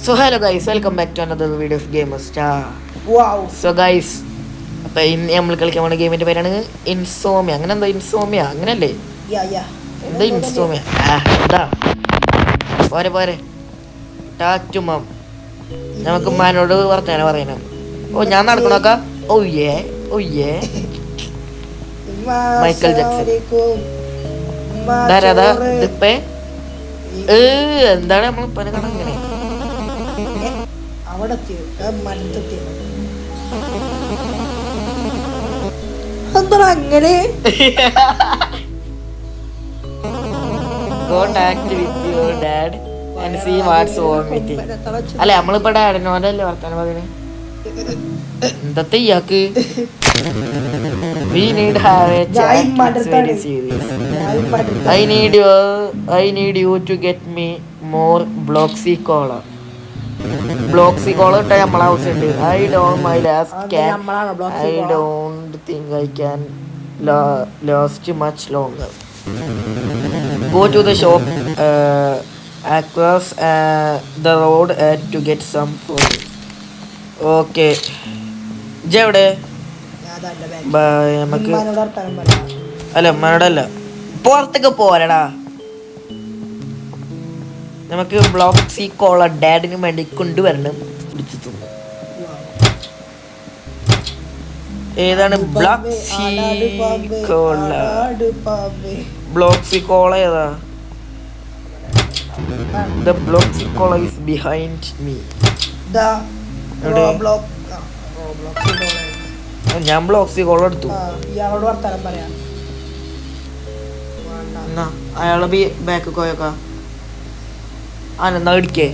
So hello guys, welcome back to another video of Gamerstar. Wow. So guys, അപ്പോൾ ഇന്ന് നമ്മൾ കളിക്കാൻ പോകുന്ന ഗെയിമിൻ്റെ പേരാണ് ഇൻസോമിയ. അങ്ങനെ എന്താ ഇൻസോമിയ അങ്ങനല്ലേ? എന്താ ഇൻസോമിയ? എന്താ പോരെ പോരെ ടാറ്റുമം. നമുക്ക് ഉമ്മാനോട് വർത്താനം പറയണം. ഓ ഞാൻ നടക്കണോക്കാ. ഓ യേ മൈക്കൽ ജാക്സൺ. ധാരാ ഇതിപ്പേ എന്താണ് നമ്മൾ പല കാണാൻ ഇങ്ങനെ അവിടെ എന്താ അങ്ങനെ contact with your dad and see what's on with him. അല്ല നമ്മളിപ്പോ ഡാഡിനോടല്ലേ വർത്താനം പറയുന്നത്. എന്തത്തെ ഇയാൾക്ക് we need have a chat. It's very serious. I need you to get me more Bloxy cola. Bloxy cola ഇട്ട നമ്മളെ ആവശ്യമുണ്ട്. I don't think I can last much longer. Go to the shop across the road to get some food. Okay. ജെവിടെ നമുക്ക് അല്ല ഉമ്മനോടല്ല പുറത്തേക്ക് പോരടാ. നമുക്ക് ബ്ലോക്സി കോള ഡാഡിന് വേണ്ടി കൊണ്ടുവരണം. പിടിച്ചു തിന്നു. ഏതാണ് ബ്ലോക്സി കോള? ബ്ലോക്സി കോള ഏതാ? The Bloxy cola is behind me. ഞാൻ ബ്ലോക്സി കോള എടുത്തു. അയാളെ ബാക്ക് പോയേക്കാ. ആനെന്നാ ഇടിക്കേ.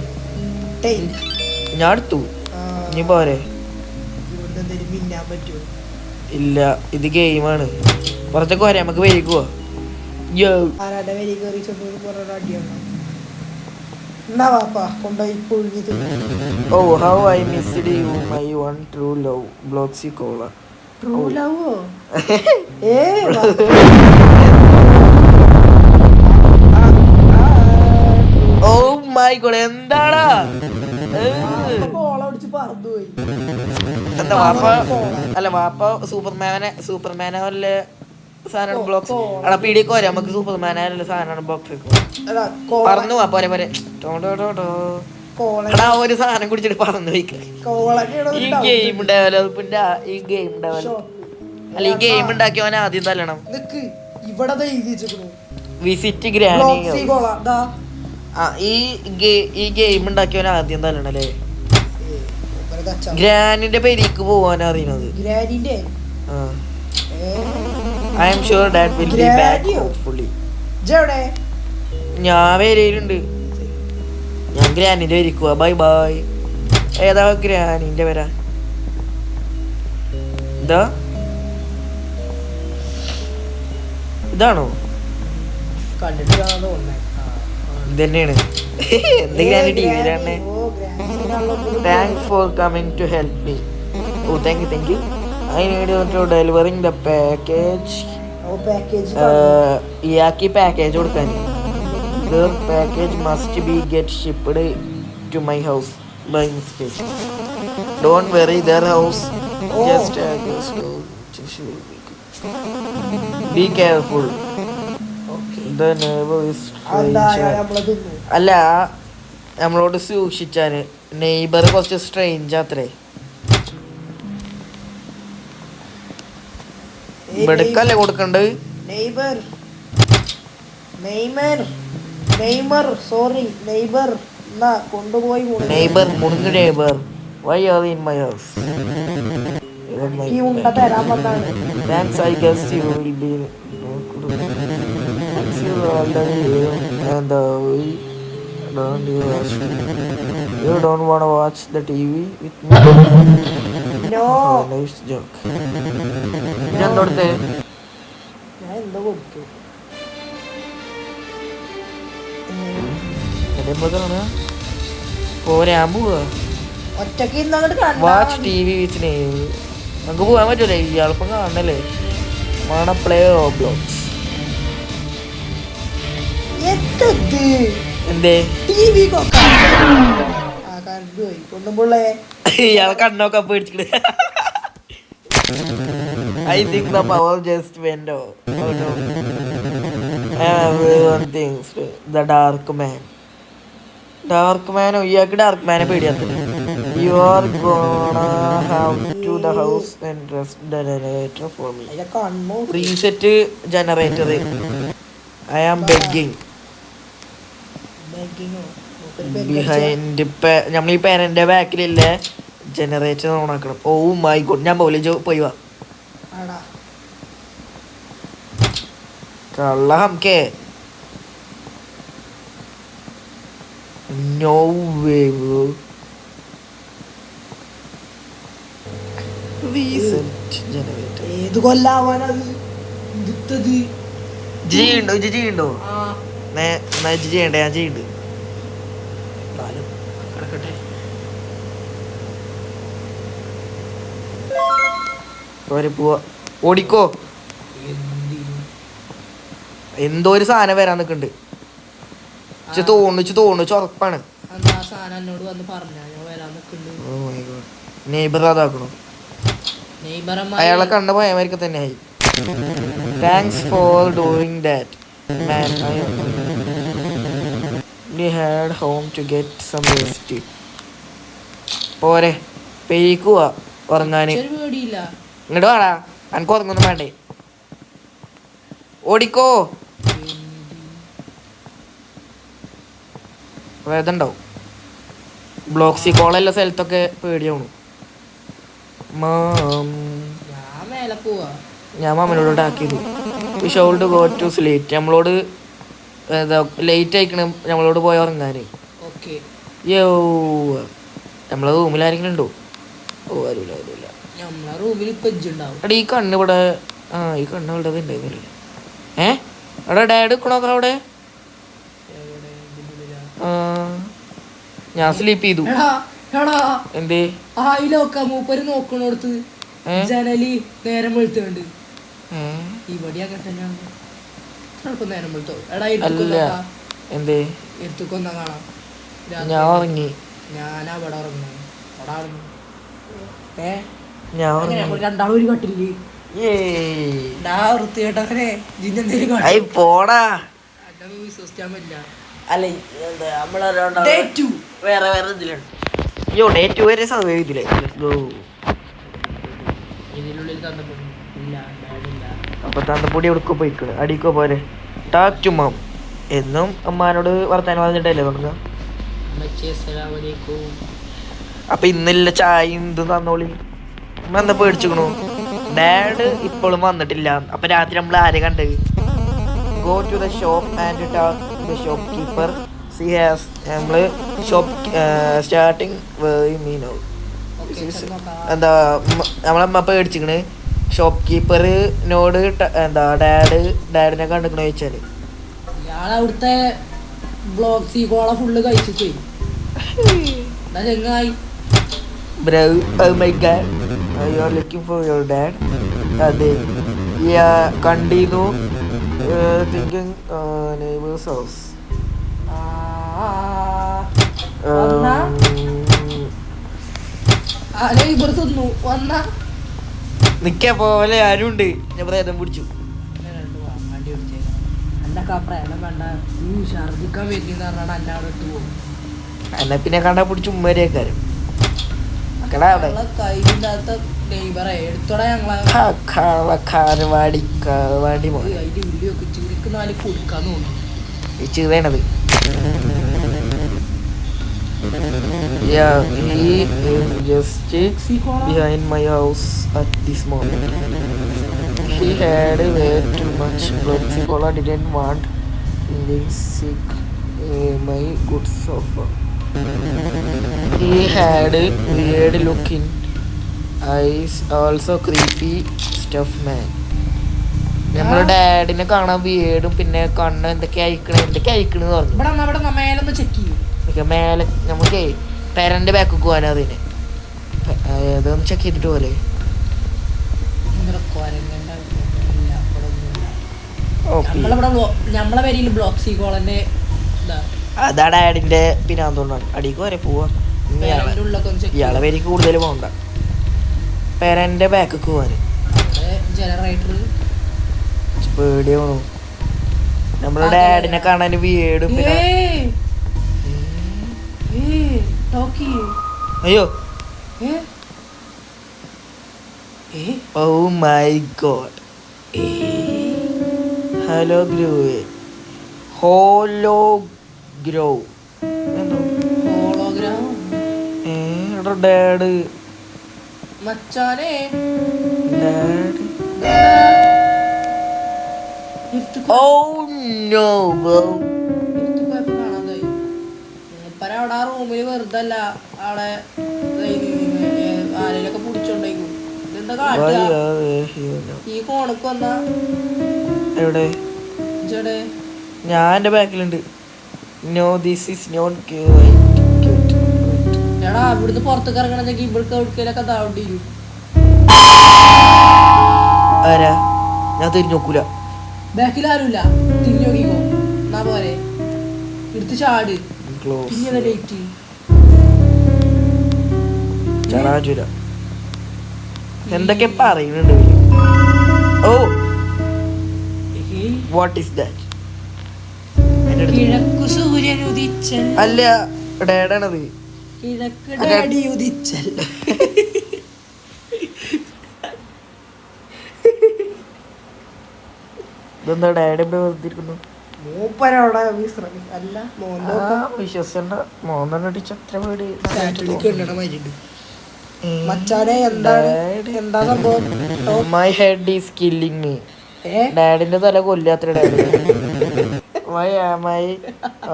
ഞാൻ എടുത്തു. നീ പോരെ. ഇല്ല ഇത് ഗെയിമാണ്. പുറത്തേക്ക് പോരെ നമുക്ക് വരിക്കുവോ. Oh, how I missed you, my one true love, Bloxy cola. True love? Oh my god, എന്താടാ എന്താ വാപ്പ അല്ല വാപ്പ സൂപ്പർമാനല്ലേ സാധനമാണ് ബ്ലോക്സ്. എടാ പീടിക്ക് പോരെ നമുക്ക് സൂപ്പർമാനല്ലേ സാധനമാണ് ബ്ലോക്സ്. പറന്നു പോവാ പോരെ പോരെ. എടാ ഒരു സാധനം കുടിച്ചിട്ട് പറന്നു പോയിക്ക. ഈ ഗെയിം ഡെവലപ്പിന്റെ അല്ല ഈ ഗെയിം ഉണ്ടാക്കിയവനെ ആദ്യം തല്ലണം. Visit granny. ഈ ഗെയിം ഉണ്ടാക്കിയവനെ ആദ്യം തല്ലണം അല്ലേ. ഗ്രാനിന്റെ പേരിക്ക് പോവാൻ അറിയണത്. I am sure that will be back hopefully. ഞാൻ വരയിലുണ്ട്. ഞാൻ ഗ്രാനിന്റെ വരിക്കുക. Bye bye. ഏതാ ഗ്രാനിന്റെ വരാ? ഇതാ ഇതാണോ? ഇതന്നെയാണ്. എന്ത് ഗ്രാനി ടി വിയിലാണ്. Thanks for coming to help me. Oh thank you. I need you to delivering the package. ഇയാൾക്ക് പാക്കേജ് കൊടുക്കാൻ. The package must be get shipped to my house by mistake. Don't worry, their house just be careful. The neighbor is stranger. അല്ല നമ്മളോട് സൂക്ഷിച്ചാന്. Neighbour കുറച്ച് strange അത്രേ. ഇവിടക്കല്ലേ കൊടുക്കണ്ടത്. Neighbour മുറിഞ്ഞു. Neighbour why are you in my house? Thanks, I guess you will be and you don't want to watch the TV with me? No. Oh, nice joke. ഞാൻ തൊടുത്തേ. പോരാൻ പോവാ. Watch T V വിത്ത് knave. നമുക്ക് പോകാൻ പറ്റൂലേ. ഇയാളിപ്പം കാണണല്ലേ. വേണം play blocks. എന്തേ കണ്ടു പോയി കൊണ്ടുമ്പോളേ ഇയാളെ കണ്ണൊക്കെ പേടിച്ചിട്ട് I think the power just went out. Oh no. Everyone thinks the dark man. Dark man, ഇയാൾക്ക് dark Mane പേടിയാത്ത. You are gonna have to the house and rest the generator for me. അതിന്റെ കണ്ണു Reset generator. I am begging. ബെഗിങ്ങോ Behind നമ്മൾ ഈ പേരന്റെ ബാക്കിലില്ല generator on ആക്കണം. ഓ my God ഞാൻ പോലെ പോയി വാ ആടാ കള്ള ഹംകെ no way bro reset generator ഏത് കൊല്ലാവാനത് ഇതിട്ടത് ചെയ്യണ്ടോ ഇജ്ജ് ചെയ്യണ്ടോ ആ എന്നാ ഇജ്ജ് ചെയ്യണ്ടേ ഞാൻ ചെയ്യണ്ട് എന്നാലും കിടക്കട്ടെ പോരെ പോവാ ഓടിക്കോ എന്തോ ഒരു സാധനം വരാൻ നിക്കണ്ട് ഇച്ച് തോന്നുന്നു ഉറപ്പാണ് അന്ന് ആ സാധനം എന്നോട് വന്ന് പറഞ്ഞാ ഞാൻ വരാൻ നിൽക്കുന്നുണ്ട് നെയ്ബർ അതാക്കണോ അയാളെ കണ്ട പോയമാർക്ക് തന്നെ ആയി thanks for doing that man we had home to get some rest പോരെ പെയ്ക്കുവാ ഉറങ്ങാന് പേടിയില്ല ഇങ്ങോട്ട് വാടാ എനിക്ക് ഉറങ്ങൊന്നും വേണ്ടേ ഓടിക്കോ വേദണ്ടാവും ബ്ലോക്സി കോളല്ല സ്ഥലത്തൊക്കെ പേടിയാവണു ഞാൻ മേലെ പോവാ ഞാൻ മാമനോട് ആക്കിയത് we should go to sleep നമ്മളോട് ലേറ്റ് ആയിക്കണ് നമ്മളോട് പോയി ഉറങ്ങാന് ഓക്കെ യോ നമ്മളെ റൂമിൽ ആരെങ്കിലും ഉണ്ടോ ഓ ആരുമില്ല നമ്മളെ റൂമിൽ പെഞ്ചുണ്ടാവും എടാ ഈ കണ്ണ് ഇവിടെ ഈ കണ്ണ് ഇവിടെ ഉണ്ടായിരുന്നില്ലേ എടാ ഡാഡ് നിൽക്കണോക്ക അവിടെ ഞാൻ സ്ലീപ്പ് ചെയ്തു എന്തേ ആയിലൊക്കെ മൂപ്പര് നോക്കണോടത്ത് ജനലി നേരം വെളുത്തുണ്ട് ഇവിടെ അങ്ങനെ തന്നെയാണ് നേരം വെളുത്തോ എടാ അല്ല എന്തേ എടുത്തുക്കൊന്നാ കാണാം ഞാൻ ഉറങ്ങി ഞാനാ അവിടെ ഉറങ്ങുന്നു അവിടെ ഉറങ്ങി ഞാൻ ഉറങ്ങി രണ്ടാളും ഒരു കട്ടില്ലേ വൃത്തികേട്ടവനെ പോടാ വിശ്വസിക്കാൻ പറ്റില്ല അല്ല വേറെ ഇതിലുണ്ട് അയ്യോ ഡേ 2 വരെ സർവേ ചെയ്തില്ലേ ഇതിനുള്ളിൽ തന്നപ്പൊടി ഇല്ല ബാഡില്ല അപ്പൊ തന്നപ്പൊടി എവിടെക്കോ പോയിക്കണ് അടിക്കോ പോരെ ടാക് ടു മാം എന്നും അമ്മാനോട് വർത്താനം പറഞ്ഞിട്ടല്ലേ തുടങ്ങുക അപ്പൊ ഇന്നില്ല ചായയും ഇതും തന്നോളി വന്ന പേടിച്ചിക്കണു ഡാഡ് ഇപ്പോഴും വന്നിട്ടില്ല അപ്പൊ രാത്രി നമ്മൾ ആരെ കണ്ടത് go to the shop and talk the shopkeeper she has നമ്മള് ഷോപ്പ് സ്റ്റാർട്ടിങ് മീനോ എന്താ നമ്മളമ്മ പേടിച്ചിക്കണ് ഷോപ്പ് കീപ്പറിനോട് എന്താ ഡാഡിനെ കണ്ടിക്കണ ചോദിച്ചാല് അവിടുത്തെ ബ്ലോക്സി കോള ഫുള്ള് കഴിച്ചിട്ടേ ചെങ്ങായി Bro, oh my god, you are looking for your dad? അതെ കണ്ടീന്നു thinking neighbor's house. നിക്ക പോലെ ആരുണ്ട് ഞാൻ പ്രേതം പിടിച്ചു എന്നാ പിന്നെ കണ്ടാ പിടിച്ചു ഉമ്മരേക്കാരും ചെറുതേണത് Yeah, he is just behind my house at this moment. He had way too much blood. Cola didn't want being sick. My good sofa. He had weird looking eyes, also creepy stuff man. നമ്മുടെ ഡാഡിനെ കാണാൻ വീടും പിന്നെ കണ്ണ് എന്തൊക്കെ അയക്കണെന്ന് പറഞ്ഞു മേലെ നമുക്ക് പേരന്റെ back പോകാൻ അതിന് അതൊന്ന് ചെക്ക് ചെയ്തിട്ട് പോലെ നമ്മളെ പേരിൽ ബ്ലോക്സി കോളന്റെ അതാ ഡാഡിന്റെ പിന്നെ അതുകൊണ്ടാണ് അടിക്ക് വരെ പോവാ പേരന്റെ ഉള്ളൊക്കെ ഒന്ന് ചെക്ക് ഇയാളെ പേര് കൂടുതൽ പോകണ്ട. പേരന്റെ ബാക്ക് പോവാന് ജനറേറ്റർ പേടിയാണോ? നമ്മളെ ഡാഡിനെ കാണാൻ വീടും പിന്നെ അയ്യോ ഓ മൈ ഗോഡ്. ഹലോ ഗ്രോ ഹോലോഗ്രോ ഹോളോഗ്രാം ഡാഡ് മച്ചാനെ ഡാഡ് ഇരുത്തുക്കോ ഓ നോ ബ്രോ. കാണാതായി മൂപ്പര അവിടെ ആ റൂമിൽ വെറുതെ അല്ല അവിടെ ആരെയൊക്കെ പിടിച്ചോണ്ടേക്കും. ഇതെന്താ കാട്ടുക? ഈ കോണക്ക് വന്നാ എവിടെ? ചേടെ ഞാൻ എൻ്റെ ബാക്കിലുണ്ട്. നോ ദിസ് ഈസ് നോട്ട് എടാ ഇവിടുന്ന് പുറത്തേക്ക് ഇറങ്ങണമെങ്കിൽ ഇവിടുത്തെ എവിടേക്കൊക്കെ താവേണ്ടി വരും. ആരാ? ഞാൻ തിരിഞ്ഞു നോക്കൂല. ബാക്കിൽ ആരുമില്ല, തിരിഞ്ഞു നോക്കിക്കോ. എന്നാ പോരെ എടുത്ത് ചാട്. പിന്നെ ഡേറ്റ് ചാടാൻ എന്തൊക്കെ പറയുന്നുണ്ട്. Oh what is that? കിഴക്കു സൂര്യൻ ഉദിച്ചൽ. അല്ല ഡാഡാണത്. കിഴക്ക് ഡാഡി ഉദിച്ചൽ. ഇതെന്താ ഡാഡി ഇവിടെ വെറുതിരിക്കുന്നു? മൂപ്പരവിടെ വിശ്രമി അല്ല വിശ്വസിച്ചണ്ട. മോന്നടിച്ച അത്ര പേടി. മച്ചാനെ എന്താണ് എന്താ സംഭവം? My head is killing me. ഡാഡിന്റെ തല കൊല്ലാത്ര daddy. Why am I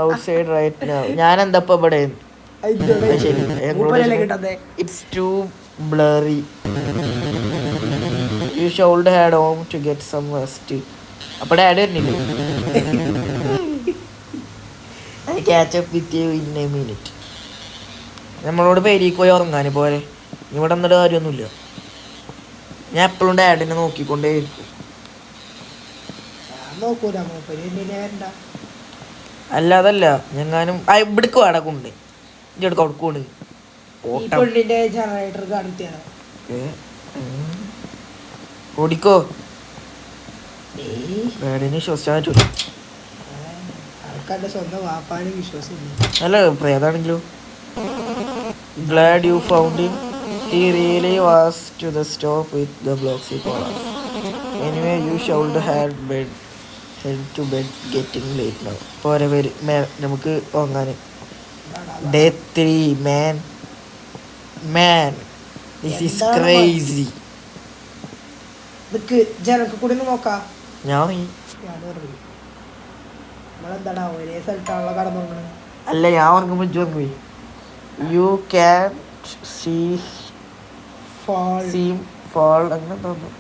outside right now? ഞാൻ എന്താ ഇപ്പൊ ഇവിടെ? It's too blurry. You should had home to get some rest. അപ്പൊ ഡാഡി വരുന്നില്ല. I catch up with you in a minute. നമ്മളോട് പേരിക്ക് പോയി ഉറങ്ങാൻ പോലെ ഇവിടെ എന്നിട്ട് കാര്യമൊന്നുമില്ല. ഞാൻ എപ്പോഴും ഡാഡിനെ നോക്കിക്കൊണ്ടേയിരിക്കും. അല്ലാതല്ല ഞങ്ങാനും ഇവിടേക്ക് വാടക കൊണ്ട് ഇവിടേക്ക് അവിടേക്കൊണ്ട് ഓടിക്കോ. ഡാഡിനെ വിശ്വസിച്ചാൻ പറ്റൂല. അല്ല പ്രേതാണെങ്കിലോ? Glad you found him. He really was to the stop with the Bloxy Colas. Anyway, you should have head to bed getting late now. പോരെ പേര് നമുക്ക് പോകാൻ. Day 3 man this is crazy. ജനക്ക് കൂടി നോക്കാം. അല്ല ഞാൻ ഉറങ്ങുമ്പോ ഉറങ്ങുപോയി. You can see fall അങ്ങനെ തോന്നുന്നു.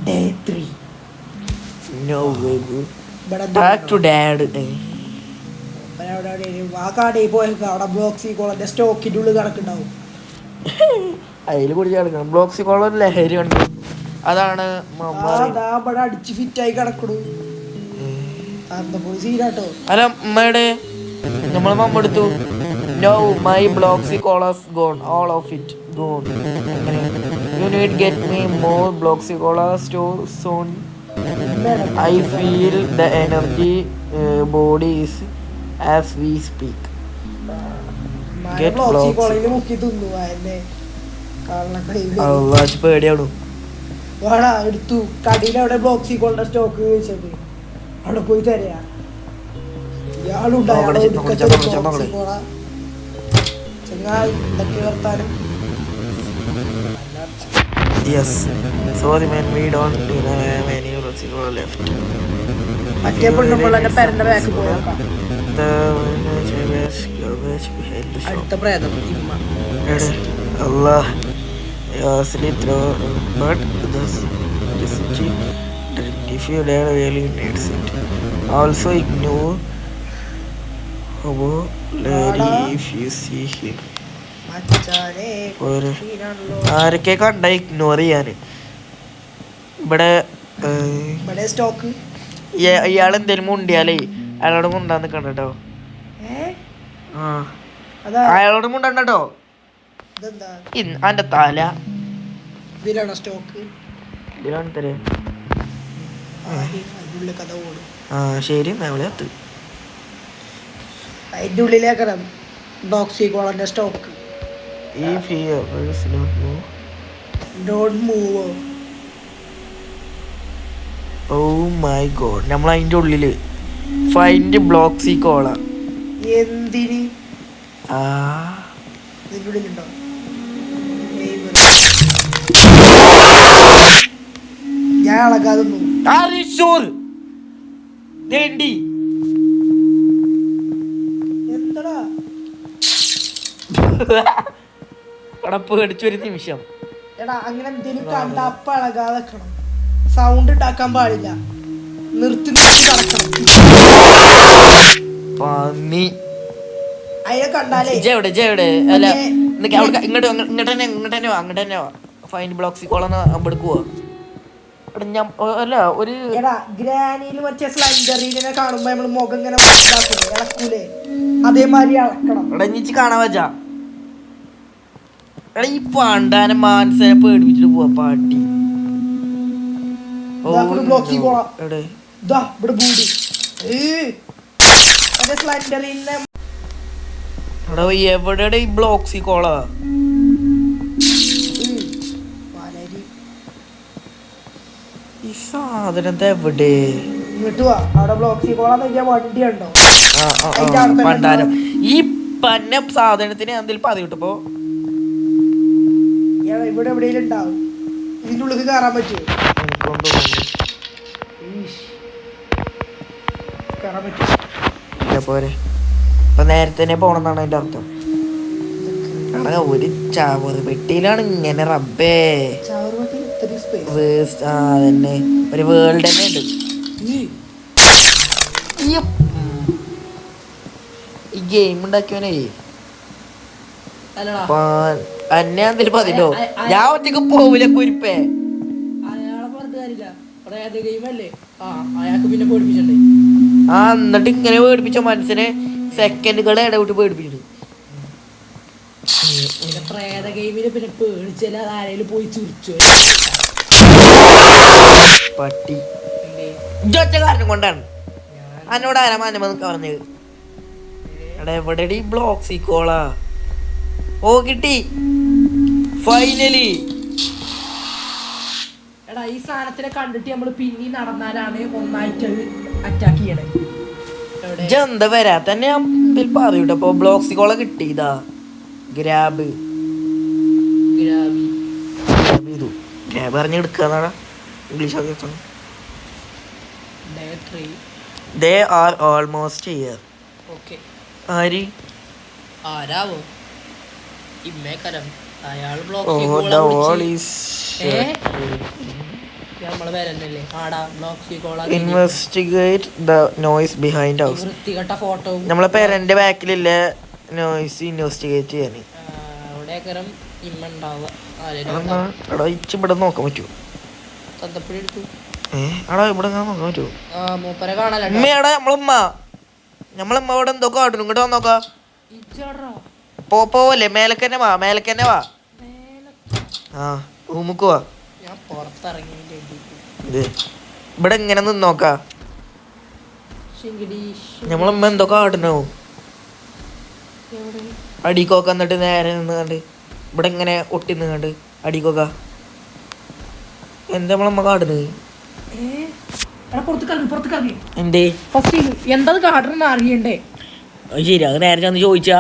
Day 3 No way bro. Back to dad. സ്റ്റോക്കിന്റെ ഉള്ളിൽ കിടക്കുന്നുണ്ടാവും. അതിൽ കുടിച്ച് കിടക്കണം. ബ്ലോക്സി കോളർ ലഹരി ഉണ്ട്. അതാണ് അടിച്ച് ഫിറ്റായി കിടക്കണു. അല്ല അമ്മയുടെ നമ്മളെ മമ്മ എടുത്തു. No, my Bloxy Cola's gone. All of it gone. You need get me more Bloxy Cola store soon. I feel the energy body is as we speak. Get Bloxy. Allah പേടിയാണു. വാടാ എടുത്തു കടയിൽ അവിടെ ബ്ലോക്സി കോളിന്റെ സ്റ്റോക്ക് ചോദിച്ചത് അവിടെ പോയി തരാ. Yes. Sorry man, we don't have any Bloxy Cola left. മറ്റേ പെണ്ണുമ്പോളെ പേരന്റെ back പോയേക്കാം. അടുത്ത പ്രേതം ഇമ്മ. Allah. But this drink if you really needs it. Also ignore Larry if you see him. ആരൊക്കെ കണ്ട ഇഗ്നോർ ചെയ്യാന്. ഇവിടെ സ്റ്റോക്ക് ഇയാൾ എന്തേലും മുണ്ടിയാലേ അയാളോട് മുണ്ടാന്ന് കണ്ടോ. അതാ അയാളോട് മുണ്ടോ ഇതെന്താ അന്റെ തല ഇതിലാണോ സ്റ്റോക്ക് ഇതിലാണ് തരേ അതിനുള്ളിൽ കഥ ഓടും. ആ ശരി മേളെ എത്ത് അതിന്റെ ഉള്ളിലേക്കണം ഡോക്സിക്കോളന്റെ stock. Don't move. Oh my god നമ്മൾ അതിന്റെ ഉള്ളില് ഫൈൻഡ് ബ്ലോക്സി കോള എന്തിന് ആ ഇതിന്റെ ഉള്ളിലുണ്ടോ? ഞാൻ അളകാതെ എന്താടാ പേടിച്ചൊരു നിമിഷം. എടാ അങ്ങനെ എന്തെങ്കിലും കണ്ട അപ്പ അളകാതെ വെക്കണം. സൗണ്ട് ഉണ്ടാക്കാൻ പാടില്ല. നിർത്തി നിർത്തി നടക്കണം. പന്നി അതിനെ കണ്ടാലേ അല്ല ഇങ്ങോട്ട് തന്നെ വാ ഫൈൻഡ് ബ്ലോക്സി കോളന്ന് അമ്പെടുക്കുവോ അല്ല ഒരു എടാ ഗ്രാനിയിൽ മറ്റേ സ്ലൈഡറിനെ കാണുമ്പോ നമ്മള് മുഖം ഇങ്ങനെ ഇളക്കൂലേ അതേമാതിരി ഇളക്കണം. എടാ നീച്ച് കാണാൻ വെച്ചാ എടാ ഈ പണ്ടാനെ മാനസനെ പേടിപ്പിച്ചിട്ട് പോവാ പാട്ടി. ബ്ലോക്സി കോള എവിടെ ഇതാ ഇവിടെ ബൂടി മറ്റേ സ്ലൈഡറിനെ എടാ എവിടെയുടെ ഈ ബ്ലോക്സി കോള ഈ സാധനത്തെ എവിടെ ഇങ്ങോട്ട് വാ. അവിടെ ബ്ലോക്സി കോള വണ്ടി ഉണ്ടോ? പണ്ടാരം ഈ പന്ന സാധനത്തിന് എന്തെങ്കിലും പതി കിട്ടപ്പോ ഇവിടെ എവിടെയെങ്കിലും ഉണ്ടാവും. ഇതിന്റെ ഉള്ളിൽ കയറാൻ പറ്റുമോ? കയറാൻ പറ്റുമോ? പോരെ ഇപ്പൊ നേരത്തെ തന്നെ പോണെന്നാണ് അതിന്റെ അർത്ഥം. ഒരു ചാവറ് പെട്ടിയിലാണ് ഇങ്ങനെ റബ്ബേ അതന്നെ ഒരു വേൾഡ് തന്നെ ഉണ്ട്. ഈ ഗെയിം ഉണ്ടാക്കിയവനേ അന്നെ എന്തെങ്കിലും പതിട്ടോ ഞാൻ ഒറ്റക്ക് പോവില്ല കുരിപ്പേ. ആ എന്നിട്ട് ഇങ്ങനെ പേടിപ്പിച്ച മനസ്സിനെ സെക്കൻഡുകളെ ഇടവിട്ട് പേടിപ്പിച്ചിട്ട് പട്ടി ഒറ്റ കാരണം കൊണ്ടാണ് എന്നോട് ആരാ മാനമ പറഞ്ഞത്. എടാ എവിടെ ഈ ബ്ലോക്സി കോളാ? ഓ കിട്ടി ഫൈനലി. എടാ ഈ സാധനത്തിനെ കണ്ടിട്ട് നമ്മള് പിന്നെ നടന്നാലാണ് ഒന്നായിട്ട് അറ്റാക്ക് ചെയ്യണേ. എന്താ വരാ തന്നെ പറയൂട്ടപ്പോ ബ്ലോക്സി കോള കിട്ടി. ഇതാ ഗ്രാബ് ചെയ്തു. ഗ്രാബ് അറിഞ്ഞ് എടുക്കാന്നാടാ ഇംഗ്ലീഷ് അറിയാം. They are almost here. Okay. ആര്? ആരാവോ? ഇമ്മേക്കരം. അയാൾ Oh, the wall is നമ്മളെ പേരല്ലേ ആടാ ബ്ലോക്സി കോള. Investigate the noise behind house. വൃത്തികെട്ട ഫോട്ടോ നമ്മളെ പേരന്റെ ബാക്കിലില്ല നോയ്സ് ഇൻവെസ്റ്റിഗേറ്റ് ചെയ്യാന്. അവിടെക്കരം ഇമ്മ ഉണ്ടാവുക. എടാ ഇച്ച് ഇവിടെ നോക്കാൻ പറ്റുമോ? തന്തപ്പഴി എടുത്തു. എടാ ഇവിടെ നോക്കാൻ പറ്റുമോ? മൂപ്പരെ കാണാലോ. ഉമ്മയാടാ നമ്മളമ്മ ഇവിടെ എന്തോ കാട്ടുന്നു. ഇങ്ങോട്ട് വന്നോക്കാ. പോവല്ലേ മേലക്കന്നെ വാ. ആ റൂമുക്ക് വാ. ഞാൻ പുറത്തിറങ്ങി ഇവിടെ ഇങ്ങനെ നിന്നോക്കാ. നമ്മളമ്മ എന്തോ കാട്ടുന്നു. അടിക്കോക്ക എന്നിട്ട് നേരെ നിന്ന് കണ്ട് ഇവിടെ ഇങ്ങനെ ഒട്ടി നിന്നുണ്ട് അടിക്കോക്ക. എന്താ നമ്മളമ്മ കാട്ടുന്നത്? എന്തേ എന്താ കാട്ടണെന്ന് അറിയണ്ടേ? ശരി അത് നേരെ ചെന്ന് ചോദിച്ചാ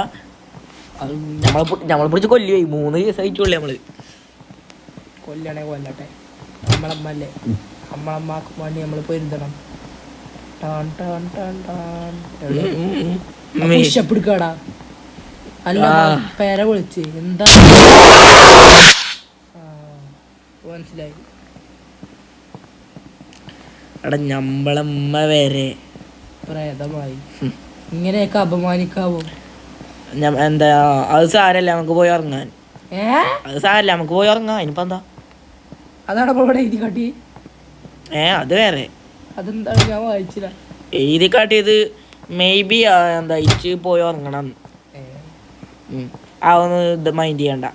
നമ്മളെ പിടിച്ച് കൊല്ലുവേ. 3 ദിവസം ആയിട്ടുള്ളേ നമ്മള്. കൊല്ലണേ കൊല്ലട്ടെ. നമ്മളമ്മല്ലേ നമ്മളമ്മക്ക് വേണ്ടി നമ്മള് പൊരുത്തണം. എടുക്കാടാ അല്ല പേര വിളിച്ച് എന്താ മനസ്സിലായി. എടാ ഞമ്മളമ്മ വരെ പ്രേതമായി. ഇങ്ങനെയൊക്കെ അപമാനിക്കാവോ? എന്താ അത് സാരല്ല നമുക്ക് പോയി ഇറങ്ങാൻ. അത് സാരല്ല നമുക്ക് പോയി ഇറങ്ങാം. ഇനിയിപ്പോ എന്താ അതാണ് ഇവിടെ എഴുതി കാട്ടി. അത് വേറെ. അതെന്താണ് ഞാൻ വായിച്ചില്ല. എഴുതി കാട്ടിയത് മേ ബി എന്താ ഇച്ച് പോയി ഇറങ്ങണം. ഒന്ന് ഇത് മൈൻഡ് ചെയ്യണ്ട,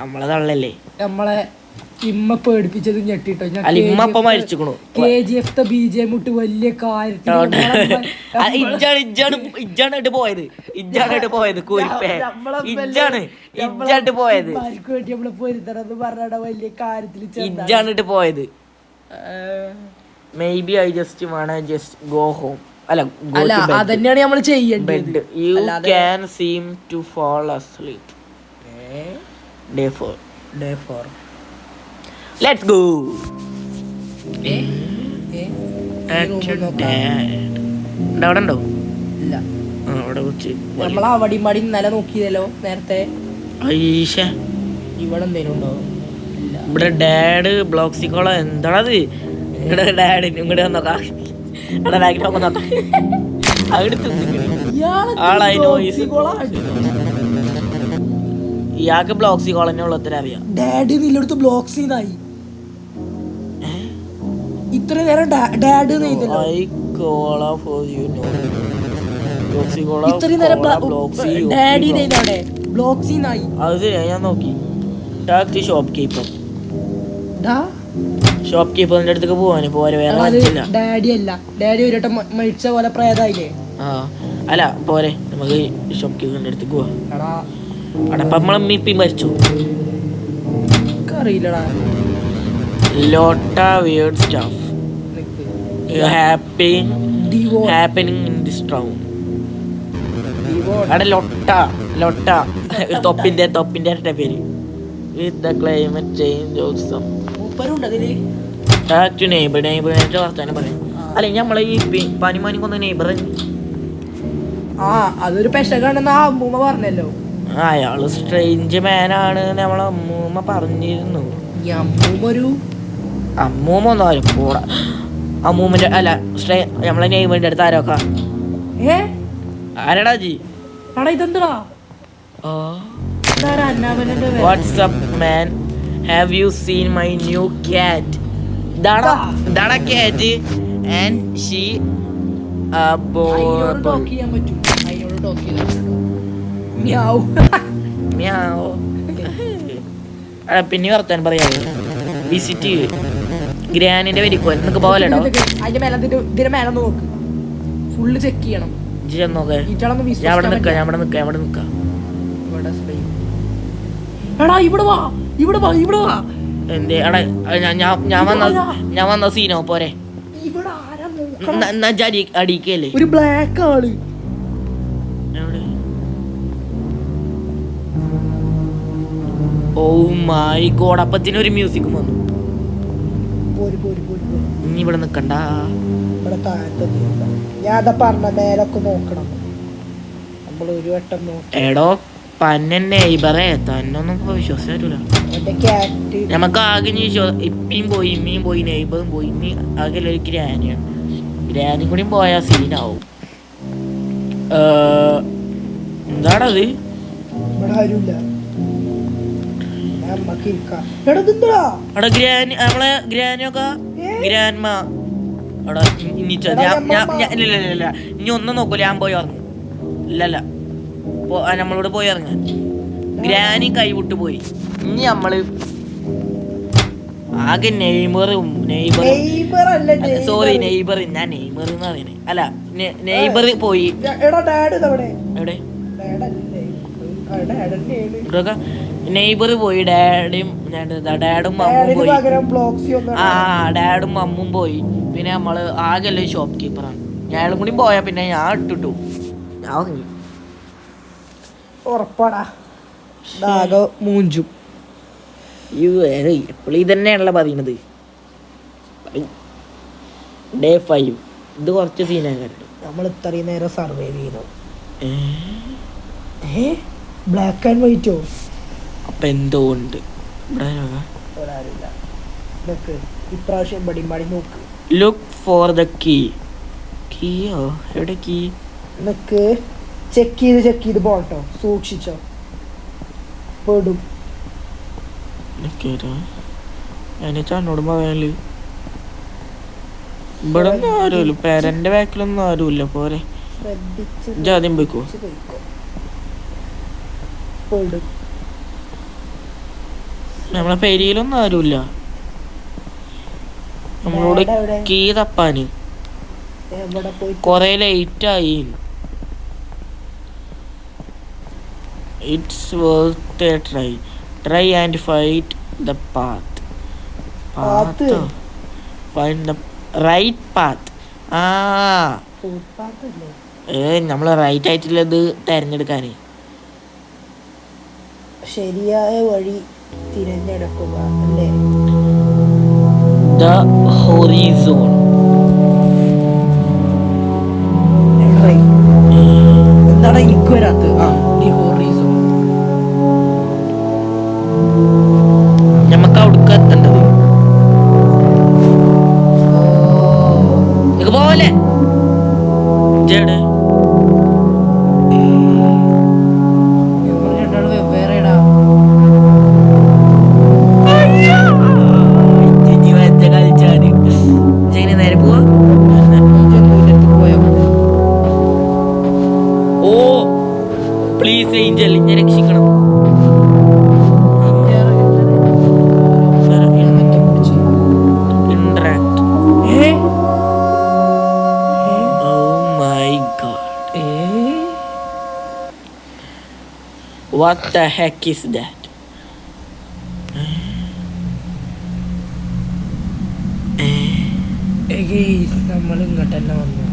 നമ്മളെ തള്ളല്ലേ. നമ്മളെ ഇമ്മ പേടിപ്പിച്ചത് ഞെട്ടിട്ടോ. അല്ല ഇമ്മ അപ്പൊ മരിച്ചിക്കണു. KGF BGM ഇട്ട് വലിയ ഇജ്ജാണ് പോയത്, ഇജ്ജാണ് പോയത് കുരിപ്പേ, ഇജ്ജാണ് പോയത്, വലിയ കാര്യത്തിൽ ഇജ്ജാണ് പോയത്. Maybe I just wanna just go home. അല്ല അതന്നെയാണ് നമ്മൾ ചെയ്യേണ്ടത്. You can seem to fall asleep. Day 4. Let's go. അവിടെ ഉണ്ടോ? ഇല്ല, അവിടെ വെച്ച് നമ്മൾ അവിടെ മടി ഇന്നലെ നോക്കിയതല്ലോ നേരത്തെ. ഇവിടെ എന്തേലും ഉണ്ടോ? ഇവിടെ ഡാഡ് ബ്ലോക്സിക്കോള എന്താണത്? ഇവിടെ ഡാഡിന് ഇങ്ങോട്ട് നോക്കാം, ഇവിടെ ബാക്കി നോക്കാം. ഇയാൾക്ക് ബ്ലോക്സി കോളനെ ഉള്ളത്ര അറിയാം. ഡാഡി നില്ലെടുത്ത് ബ്ലോക്സിന്നായി ഇത്ര നേരം ഡാഡ് അത് ഞാൻ നോക്കി. ഷോപ്പ് കീപ്പറിന്റെ അടുത്തേക്ക് പോവാന് പോരെ, വേറെ ഡാഡി അല്ല, ഡാഡി ഒരു വട്ടം മരിച്ച പോലെ പ്രേതായില്ലേ. അല്ല പോരെ, നമുക്ക് ഷോപ്പ് കീപ്പറിന്റെ അടുത്തേക്ക് പോവാ. അടപ്പം നമ്മളെ ഇപ്പം മരിച്ചു അറിയില്ലടാ. ലോട്ട weird stuff happening in this town. അവിടെ ലൊട്ട തൊപ്പിന്റെ പേര്. with the climate change also talk to neighbor വർത്താനം പറയും. അല്ലെ നമ്മളെ ഈ പനിമാനി കൊന്ന നെയ്ബർ അതൊരു പെശകാണെന്ന് ആ അമ്മൂമ്മ പറഞ്ഞല്ലോ. അയാള് സ്ട്രേഞ്ച് മാനാണ് നമ്മളെ അമ്മൂമ്മ പറഞ്ഞിരുന്നു. അമ്മൂമ്മ ഒന്നും പോടാ. അമ്മൂമ്മന്റെ അല്ല നമ്മളെ നെയ്ബറിന്റെ അടുത്ത് ആരോക്കാ ആരടാ ജി? ഇതെന്താ What's up man? Have you seen my new cat? Dada cat and she പിന്നെ വർത്താൻ പറയാ. വിസിറ്റ് ഗ്രാനിന്റെ വരിക്കോ എന്നൊക്കെ പോകലോ. അതിന്റെ മേലെ നോക്ക്, ഫുള്ള് ചെക്ക് ചെയ്യണം. ഞാൻ അവിടെ നിക്കാം. എന്തേ ഞാൻ വന്ന സീനോ പോരെ അടിക്കല്ലേ. ഒരു ബ്ലാക്ക് ആള് ഓ മൈ ഗോഡ്. അപ്പത്തിന് ഒരു മ്യൂസിക്കും വന്നു. ഇനി ഇവിടെ നിക്കണ്ട, എടോ പന്നെ നെയ്ബറേ തന്നൊന്നും വിശ്വസിച്ചില്ല. നമുക്ക് ആകെ ഇപ്പിയും പോയി ഇമ്മയും പോയി നെയ്ബറും പോയി. ഇനി ആകെ ഒരു ഗ്രാനിയും കൂടി പോയാ സീനാവും. എന്താണത്? നമ്മളെ ഗ്രാനൊക്കെ ഗ്രാൻമ ഇനി ഒന്നും നോക്കൂല. ഞാൻ പോയി ഇറങ്ങും. ഇല്ലല്ല നമ്മളോട് പോയി ഇറങ്ങാൻ. ഗ്രാനി കൈവിട്ട് പോയി. ഇനി നമ്മള് ആകെ നെയ്ബർ ഞാൻ നെയ്ബർ എന്ന് പറയുന്നത് അല്ല നെയ്ബർ പോയി. എവിടെ നെയ്ബർ പോയി. ഡാഡും മമ്മും പോയി. ഡാഡും മമ്മും പോയി. പിന്നെ നമ്മള് ആകെല്ലേ ഷോപ്പ് കീപ്പറാണ്. ഞാനും കൂടി പോയാ പിന്നെ ഞാൻ ഇട്ടിട്ടു. ഞാൻ ഉറപ്പാടാ മൂഞ്ചും. എപ്പോഴും ഇതന്നെയാണല്ലോ പറയുന്നത്. Day 5 ഇത് കുറച്ച് സീനാണ്. നമ്മൾ ഇത്രയും നേരം സർവൈവ് ചെയ്തു. ബ്ലാക്ക് ആൻഡ് വൈറ്റോ? അപ്പൊ എന്തോ ഉണ്ട് ഇപ്രാവശ്യം പടിമ്പാടി നോക്ക്. ലുക്ക് ഫോർ ദ കീയോ? എവിടെ കീ? നിക്ക് ചെക്ക് ചെയ്ത് പോട്ടോ, സൂക്ഷിച്ചോ പെടും. എന്നോട് പറയാല് ഇവിടെ ഒന്നും ആരുമില്ല. പേരന്റെ ബാക്കിലൊന്നും ആരുമില്ല. പോരെ ആദ്യം പോയിക്കോ. ഉറപ്പുണ്ട്. നമ്മളെ പെരിയിലൊന്നും ആരുമില്ല നമ്മളോട് കീ തപ്പാന്. കൊറേ ലേറ്റ് ആയി. It's worth a try and fight the path. Find the right path. നമ്മള് റൈറ്റ് ആയിട്ടുള്ളത് തെരഞ്ഞെടുക്കാന്. ശരിയായ വഴി തിരഞ്ഞെടുക്കുക അല്ലേ? The horizon. എന്താണ് എനിക്ക് വരാത്തത്? the horizon. നമുക്ക് അവിടേക്ക് എത്തേണ്ടത്. പോലെ ജഡ് നേരെ പോവാ. ഓ പ്ലീസ് ഏഞ്ചൽ എന്നെ രക്ഷിക്കണം. What the heck is that? നമ്മൾ ഇങ്ങോട്ട് തന്നെ വന്നു.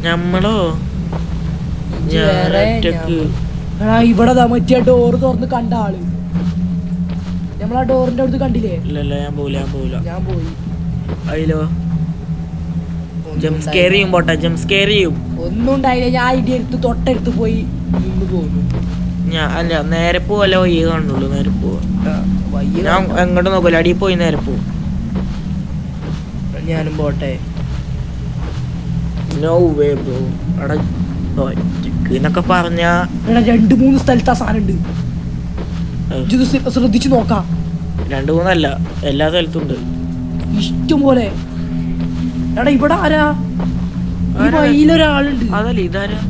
നമ്മളോ ഇവിടെ മറ്റേ ഡോറ് തുറന്ന് കണ്ട ആള്. നമ്മളാ ഡോറിന്റെ അടുത്ത് കണ്ടില്ലേ? ഇല്ലല്ല ഞാൻ പോവില്ല. ഞാൻ പോയി. അയിലോ ജംസ്കെയർ ചെയ്യും പോട്ടെ. ജംസ്കെയർ ചെയ്യും. ഒന്നും ഉണ്ടായില്ല. ഞാൻ അതിന്റെ അടുത്ത് തൊട്ടടുത്ത് പോയി നിന്ന് പോന്നു. അല്ല നേരെ പോവല്ല വയ്യ കാണുള്ളൂ. നേരെ പോവാ. ഞാൻ എങ്ങോട്ട് നോക്കൂല. അടിയിൽ പോയി നേരെ പോവും. ഞാനും പോട്ടെ. No way bro. അവിടെ എന്നൊക്കെ പറഞ്ഞ 2-3 സ്ഥലത്ത് ആ സാധനം ഉണ്ട്. ശ്രദ്ധിച്ചു നോക്കാം. 2-3 അല്ല, എല്ലാ സ്ഥലത്തും ഉണ്ട് ഇഷ്ടം പോലെ. എടാ ഇവിടെ ആരാ? വഴിയിലൊരാളുണ്ട്. അതല്ലേ ഇതാരാ?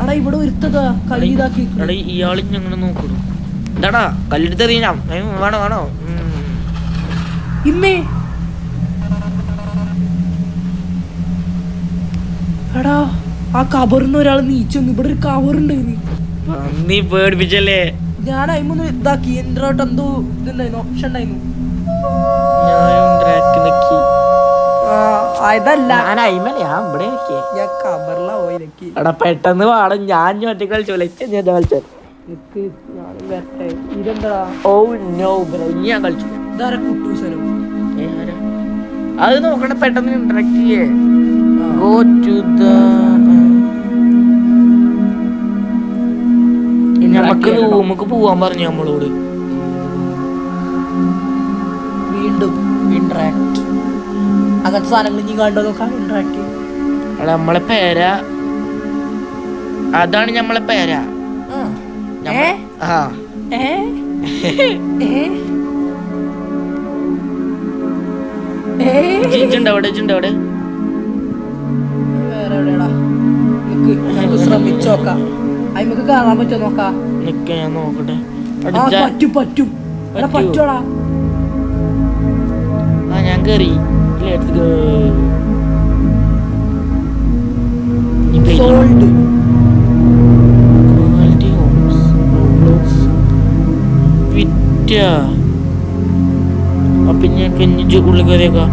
എടാ ഇവിടെ ഒരുത്തതാ കല്ലിതാക്കി. എടാ ഇയാളും ഞങ്ങൾ നോക്കണം. എന്താടാ കല്ലെടുത്തെറിയാം. വേണോ ഇമ്മേ? എടാ ആ കവറിന്ന് ഒരാൾ നീച്ചൊന്നു. ഇവിടെ ഒരു കവറുണ്ട്. നീ പേടിപ്പിച്ചല്ലേ? ഞാൻ അയിമൊന്ന് ഇതാക്കി. എന്തോ ഇതുണ്ടായിരുന്നു, ഓപ്ഷൻ ഉണ്ടായിരുന്നു. ഞാൻ കവറിലാ പോയി നക്കി. പെട്ടെന്ന് പാടും. ഞാൻ ഒറ്റ കളിച്ചു. ഇതെന്താ? ഓ നോ ബ്രോ, ഞാൻ കളിച്ചു. ഇതാരാ? കുട്ടൂസനോ? അത് നോക്കണ. പെട്ടെന്ന് ഇന്ററാക്ട് ചെയ്യേ. Go to the നമുക്ക് പോവാൻ പറഞ്ഞു നമ്മളോട്. വീണ്ടും ഇന്ററാക്ട്. അങ്ങനത്തെ സാധനങ്ങൾ ഇനി കണ്ടോ നോക്കാം. ഇന്ററാക്ട്. നമ്മളെ പേരാ അതാണ്. നമ്മളെ പേരാ അവിടെ. വേറെ എവിടെയാടാ? നമുക്ക് ശ്രമിച്ചോക്കാം. അയിമക്ക് കാണാൻ പറ്റുമോ നോക്കാം. ഞാൻ നോക്കട്ടെ. പറ്റും. പറ്റോടാ. ഞാൻ കേറി. അപ്പൊ ഞാൻ കഞ്ഞി ഉള്ളിൽ കയറിയേക്കാം.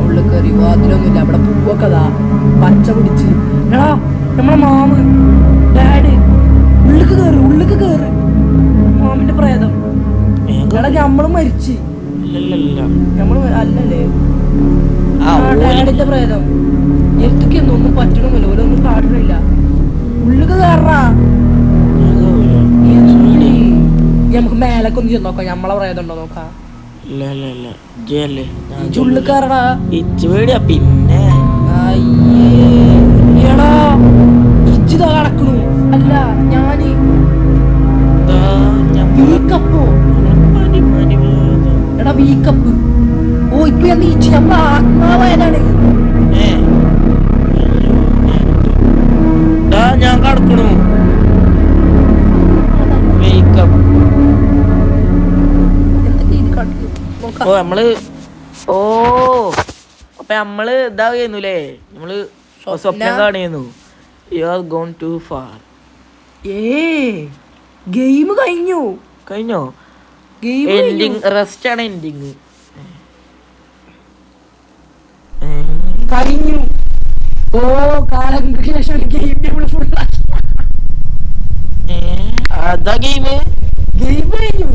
ഉള്ളിൽ കയറി വാതിലൊന്നുമില്ല. അവിടെ പൂവൊക്കെ പച്ച പിടിച്ച്. എടാ നമ്മളെ മാമ് ഡാഡ് ഉള്ളിക്ക് കേറ്. മാമിന്റെ പ്രേതം. എടാ ഞമ്മള് മരിച്ച്. നമ്മള് അല്ലല്ലേ? ഡാഡിന്റെ പ്രേതം. എടുത്തൊക്കെയൊന്നും ഒന്നും പറ്റണമല്ലോ. ഓരോന്നും കാട്ടണില്ല. ഉള്ളിക്ക് കയറാ. നമുക്ക് മേലൊക്കെ ഒന്ന് ചെന്ന് നോക്കാം. നമ്മളെ പ്രേതം ഉണ്ടോ നോക്കാം. ഉള്ളിൽ കയറടാ. പിന്നെ എടാ ഇച്ചിതാ കടക്കണു. അല്ല ഞാന് വീക്കപ്പോ. എടാ വീക്കപ്പ്. ഓ ഇപ്പൊ ഞാൻ നീച്ചു. നമ്മളെ ആത്മാവായതാണ്. ഞാൻ കടക്കണു. ഓ നമ്മള് ഓ അപ്പൊ നമ്മള് ഇതാകുന്നല്ലേ നമ്മള് സ്വപ്നം കാണുന്നു. You are gone too far. Game കഴിഞ്ഞോ? ഗെയിം എൻഡിങ് റെസ്റ്റ് ആണ് എൻഡിങ് കഴിഞ്ഞു. ഓ കാലങ്ങൾക്ക് ശേഷം ഗെയിം നമ്മൾ ഫുൾ അതാ ഗെയിം കഴിഞ്ഞു.